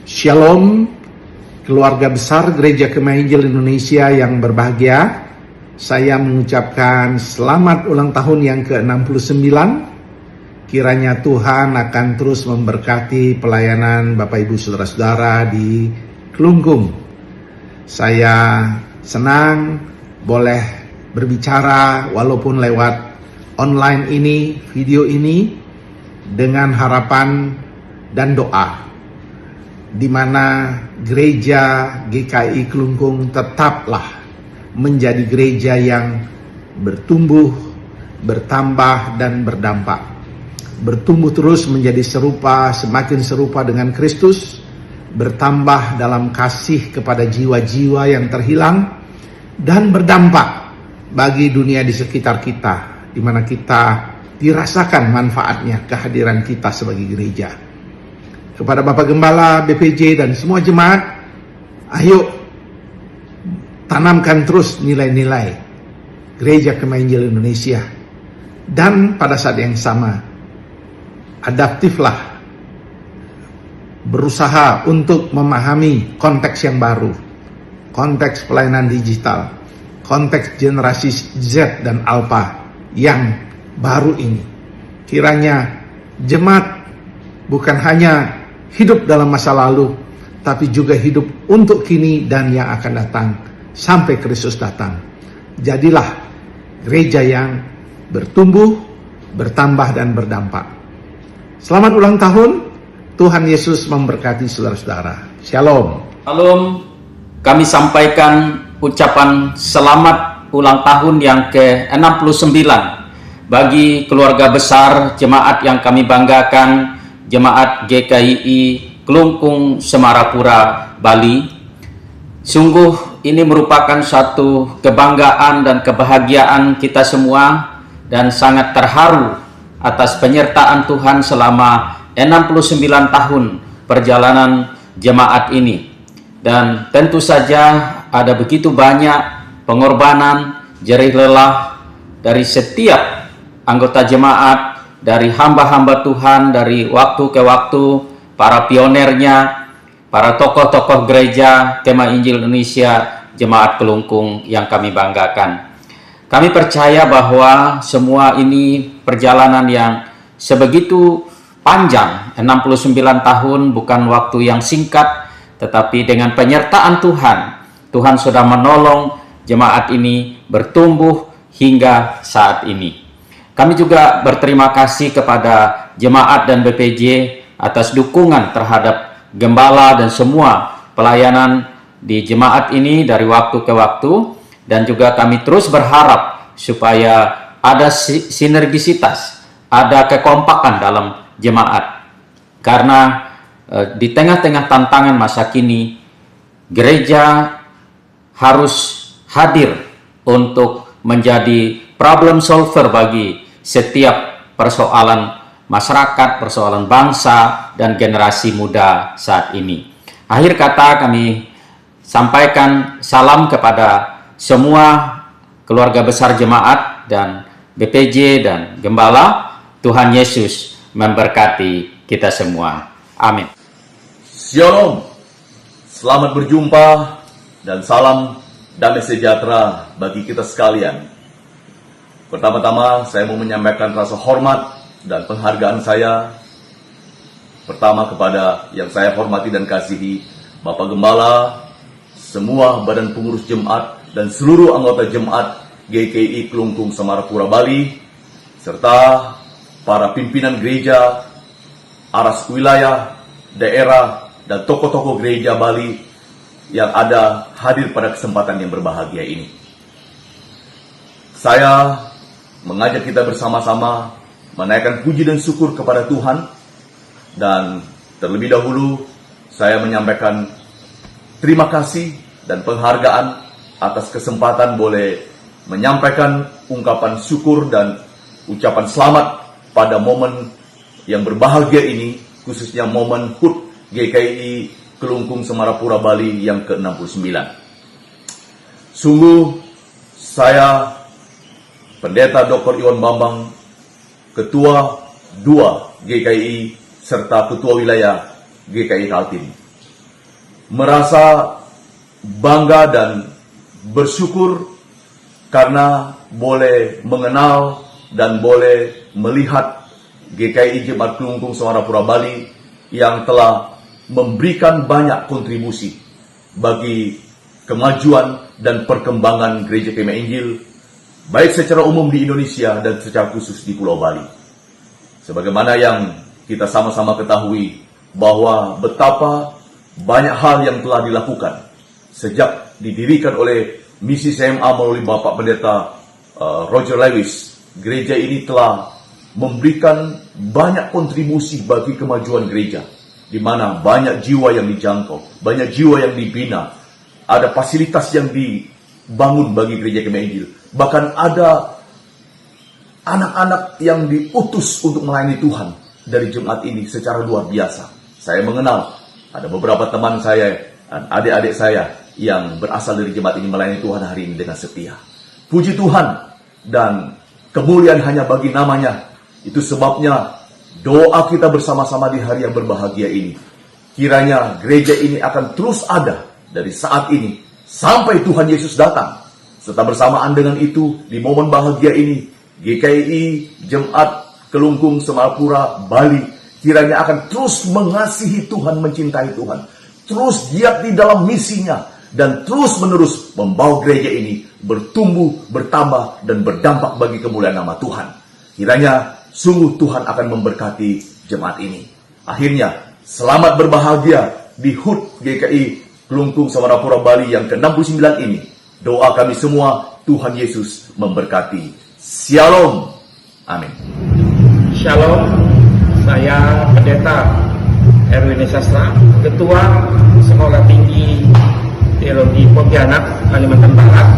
Shalom, keluarga besar Gereja Kemah Injil Indonesia yang berbahagia. Saya mengucapkan selamat ulang tahun yang ke-69. Kiranya Tuhan akan terus memberkati pelayanan Bapak Ibu Saudara-saudara di Kelungkung. Saya senang boleh berbicara walaupun lewat online ini, video ini, dengan harapan dan doa, di mana gereja GKI Kelungkung tetaplah menjadi gereja yang bertumbuh, bertambah, dan berdampak. Bertumbuh terus menjadi semakin serupa dengan Kristus, bertambah dalam kasih kepada jiwa-jiwa yang terhilang, dan berdampak bagi dunia di sekitar kita, di mana kita dirasakan manfaatnya kehadiran kita sebagai gereja. Kepada Bapak Gembala, BPJ, dan semua jemaat, ayo tanamkan terus nilai-nilai Gereja Kemah Injil Indonesia. Dan pada saat yang sama, adaptiflah, berusaha untuk memahami konteks yang baru, konteks pelayanan digital, konteks generasi Z dan Alpha yang baru ini. Kiranya jemaat bukan hanya hidup dalam masa lalu, tapi juga hidup untuk kini dan yang akan datang sampai Kristus datang. Jadilah gereja yang bertumbuh, bertambah, dan berdampak. Selamat ulang tahun. Tuhan Yesus memberkati saudara-saudara. Shalom. Shalom. Kami sampaikan ucapan selamat ulang tahun yang ke-69 bagi keluarga besar jemaat yang kami banggakan, Jemaat GKI Kelungkung Semarapura, Bali. Sungguh ini merupakan suatu kebanggaan dan kebahagiaan kita semua, dan sangat terharu atas penyertaan Tuhan selama 69 tahun perjalanan jemaat ini. Dan tentu saja ada begitu banyak pengorbanan, jerih lelah dari setiap anggota jemaat, dari hamba-hamba Tuhan, dari waktu ke waktu, para pionernya, para tokoh-tokoh gereja Kemah Injil Indonesia, Jemaat Kelungkung yang kami banggakan. Kami percaya bahwa semua ini perjalanan yang sebegitu panjang, 69 tahun bukan waktu yang singkat, tetapi dengan penyertaan Tuhan, Tuhan sudah menolong jemaat ini bertumbuh hingga saat ini. Kami juga berterima kasih kepada jemaat dan BPJ atas dukungan terhadap gembala dan semua pelayanan di jemaat ini dari waktu ke waktu, dan juga kami terus berharap supaya ada sinergisitas, ada kekompakan dalam jemaat. Karena di tengah-tengah tantangan masa kini, gereja harus hadir untuk menjadi problem solver bagi setiap persoalan masyarakat, persoalan bangsa, dan generasi muda saat ini. Akhir kata, kami sampaikan salam kepada semua keluarga besar jemaat dan BPJ dan Gembala. Tuhan Yesus memberkati kita semua. Amin. Shalom. Selamat berjumpa dan salam damai sejahtera bagi kita sekalian. Pertama-tama saya mau menyampaikan rasa hormat dan penghargaan saya pertama kepada yang saya hormati dan kasihi Bapak Gembala, semua badan pengurus jemaat, dan seluruh anggota jemaat GKI Kelungkung Semarapura, Bali, serta para pimpinan gereja, aras wilayah, daerah, dan tokoh-tokoh gereja Bali yang ada hadir pada kesempatan yang berbahagia ini. Saya mengajak kita bersama-sama menaikkan puji dan syukur kepada Tuhan, dan terlebih dahulu saya menyampaikan terima kasih dan penghargaan atas kesempatan boleh menyampaikan ungkapan syukur dan ucapan selamat pada momen yang berbahagia ini, khususnya momen HUT GKI Kelungkung Semarapura, Bali yang ke-69. Sungguh saya, Pendeta Dr. Iwan Bambang, Ketua 2 GKI serta Ketua Wilayah GKI Kaltim, merasa bangga dan bersyukur karena boleh mengenal dan boleh melihat GKI Jemaat Kelungkung Semarapura Bali yang telah memberikan banyak kontribusi bagi kemajuan dan perkembangan Gereja Kemah Injil, baik secara umum di Indonesia dan secara khusus di Pulau Bali. Sebagaimana yang kita sama-sama ketahui bahwa betapa banyak hal yang telah dilakukan sejak didirikan oleh misi CMA melalui Bapak Pendeta Roger Lewis. Gereja ini telah memberikan banyak kontribusi bagi kemajuan gereja, di mana banyak jiwa yang dijangkau, banyak jiwa yang dibina, ada fasilitas yang dibangun bagi Gereja Kemah Injil. Bahkan ada anak-anak yang diutus untuk melayani Tuhan dari jemaat ini secara luar biasa. Saya mengenal ada beberapa teman saya dan adik-adik saya yang berasal dari jemaat ini melayani Tuhan hari ini dengan setia. Puji Tuhan dan kemuliaan hanya bagi namanya. Itu sebabnya doa kita bersama-sama di hari yang berbahagia ini. Kiranya gereja ini akan terus ada dari saat ini sampai Tuhan Yesus datang. Serta bersamaan dengan itu, di momen bahagia ini, GKI Jemaat Kelungkung Semarapura Bali kiranya akan terus mengasihi Tuhan, mencintai Tuhan, terus giat di dalam misinya, dan terus-menerus membawa gereja ini bertumbuh, bertambah, dan berdampak bagi kemuliaan nama Tuhan. Kiranya sungguh Tuhan akan memberkati jemaat ini. Akhirnya, selamat berbahagia di HUT GKI Kelungkung Semarapura Bali yang ke-69 ini. Doa kami semua, Tuhan Yesus memberkati. Shalom. Amin. Shalom, saya Pendeta Erwin Sastra, Ketua Sekolah Tinggi Teologi Pontianak, Kalimantan Barat,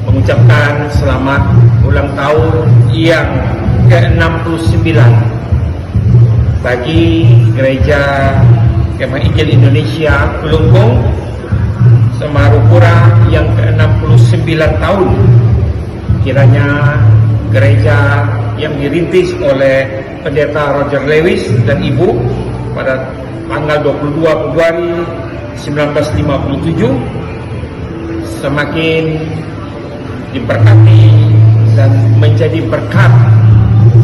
mengucapkan selamat ulang tahun yang ke-69 bagi Gereja Kemah Injil Indonesia Kelungkung Semarapura yang ke-69 tahun. Kiranya gereja yang dirintis oleh Pendeta Roger Lewis dan Ibu pada tanggal 22 Februari 1957 semakin diberkati dan menjadi berkat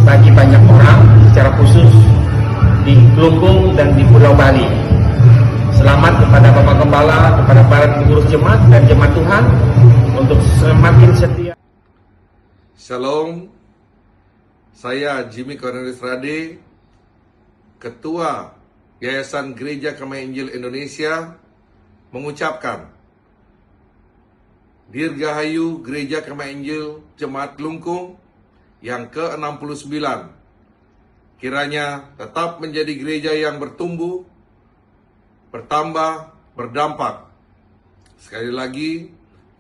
bagi banyak orang, secara khusus di Kelungkung dan di Pulau Bali. Selamat kepada Bapak Gembala, kepada para pengurus jemaat dan jemaat Tuhan untuk semakin setia. Shalom, saya Jimmy Cornelius Rade, Ketua Yayasan Gereja Kemah Injil Indonesia, mengucapkan Dirgahayu Gereja Kemah Injil Jemaat Kelungkung yang ke-69. Kiranya tetap menjadi gereja yang bertumbuh, bertambah, berdampak. Sekali lagi,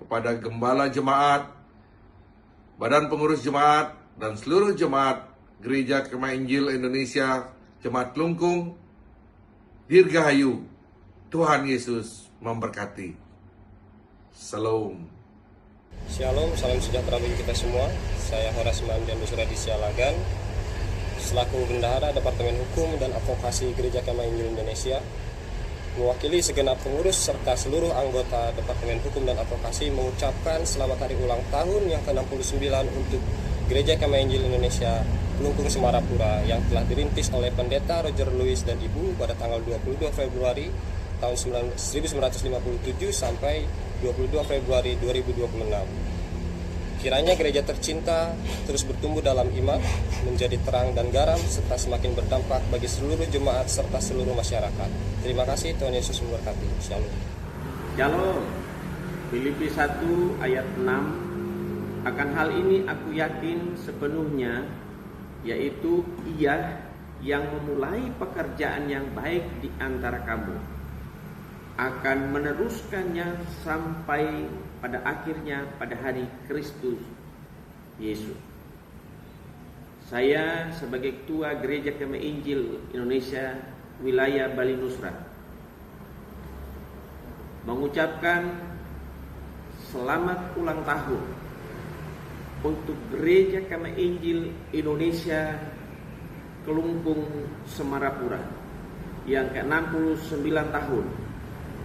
kepada Gembala Jemaat, Badan Pengurus Jemaat, dan seluruh jemaat Gereja Kemah Injil Indonesia Jemaat Kelungkung, Dirgahayu, Tuhan Yesus memberkati. Shalom. Shalom, salam sejahtera bagi kita semua. Saya Horas Mandian Nusradi Sialagan, selaku Bendahara Departemen Hukum dan Advokasi Gereja Kemah Injil Indonesia, mewakili segenap pengurus serta seluruh anggota Departemen Hukum dan Advokasi mengucapkan selamat hari ulang tahun yang ke-69 untuk Gereja Kemah Injil Indonesia Kelungkung Semarapura yang telah dirintis oleh Pendeta Roger Lewis dan Ibu pada tanggal 22 Februari tahun 1957 sampai 22 Februari 2026. Kiranya gereja tercinta terus bertumbuh dalam iman, menjadi terang dan garam, serta semakin berdampak bagi seluruh jemaat serta seluruh masyarakat. Terima kasih, Tuhan Yesus memberkati. Shalom. Shalom. Filipi 1 ayat 6. Akan hal ini aku yakin sepenuhnya, yaitu Ia yang memulai pekerjaan yang baik di antara kamu akan meneruskannya sampai pada akhirnya pada hari Kristus Yesus. Saya sebagai Ketua Gereja Kemah Injil Indonesia Wilayah Bali Nusra mengucapkan selamat ulang tahun untuk Gereja Kemah Injil Indonesia Kelungkung Semarapura yang ke-69 tahun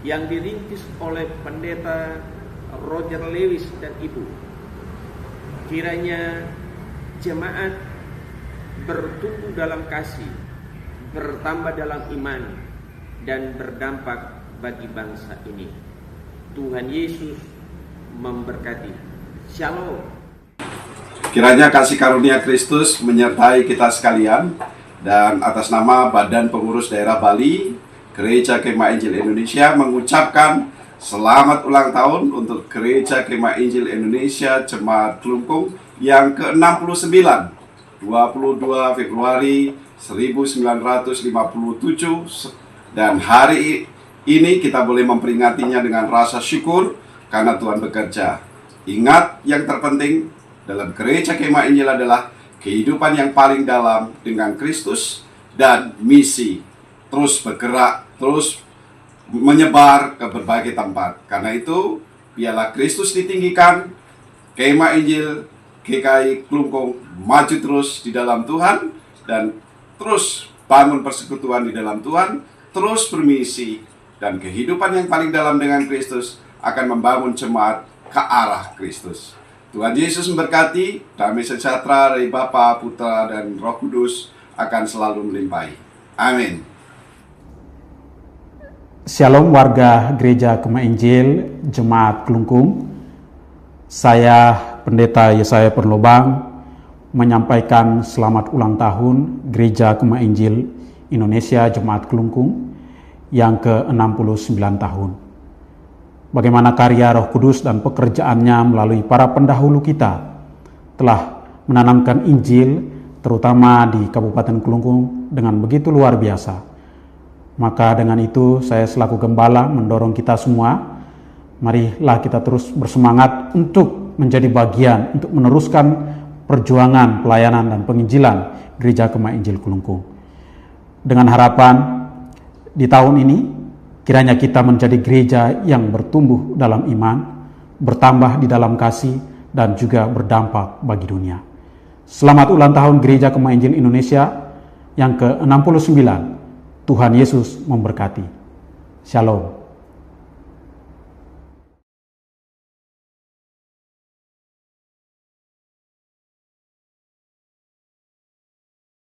yang dirintis oleh Pendeta Roger Lewis dan Ibu. Kiranya jemaat bertumbuh dalam kasih, bertambah dalam iman, dan berdampak bagi bangsa ini. Tuhan Yesus memberkati. Shalom. Kiranya kasih karunia Kristus menyertai kita sekalian, dan atas nama Badan Pengurus Daerah Bali, Gereja Kemah Injil Indonesia mengucapkan selamat ulang tahun untuk Gereja Kemah Injil Indonesia Jemaat Klungkung yang ke-69, 22 Februari 1957, dan hari ini kita boleh memperingatinya dengan rasa syukur karena Tuhan bekerja. Ingat, yang terpenting dalam Gereja Kemah Injil adalah kehidupan yang paling dalam dengan Kristus dan misi. Terus bergerak, terus menyebar ke berbagai tempat. Karena itu, biarlah Kristus ditinggikan, Kemah Injil GKI Klungkung maju terus di dalam Tuhan, dan terus bangun persekutuan di dalam Tuhan, terus bermisi, dan kehidupan yang paling dalam dengan Kristus akan membangun jemaat ke arah Kristus. Tuhan Yesus memberkati. Damai sejahtera dari Bapa, Putra, dan Roh Kudus akan selalu melimpahi. Amin. Shalom warga Gereja Kemah Injil Jemaat Klungkung. Saya Pendeta Yesaya Perlobang menyampaikan selamat ulang tahun Gereja Kemah Injil Indonesia Jemaat Klungkung yang ke-69 tahun. Bagaimana karya Roh Kudus dan pekerjaannya melalui para pendahulu kita telah menanamkan Injil terutama di Kabupaten Klungkung dengan begitu luar biasa. Maka dengan itu saya selaku gembala mendorong kita semua, marilah kita terus bersemangat untuk menjadi bagian, untuk meneruskan perjuangan, pelayanan, dan penginjilan Gereja Kemah Injil Klungkung. Dengan harapan di tahun ini, kiranya kita menjadi gereja yang bertumbuh dalam iman, bertambah di dalam kasih, dan juga berdampak bagi dunia. Selamat ulang tahun Gereja Kemah Injil Indonesia yang ke-69. Tuhan Yesus memberkati. Shalom.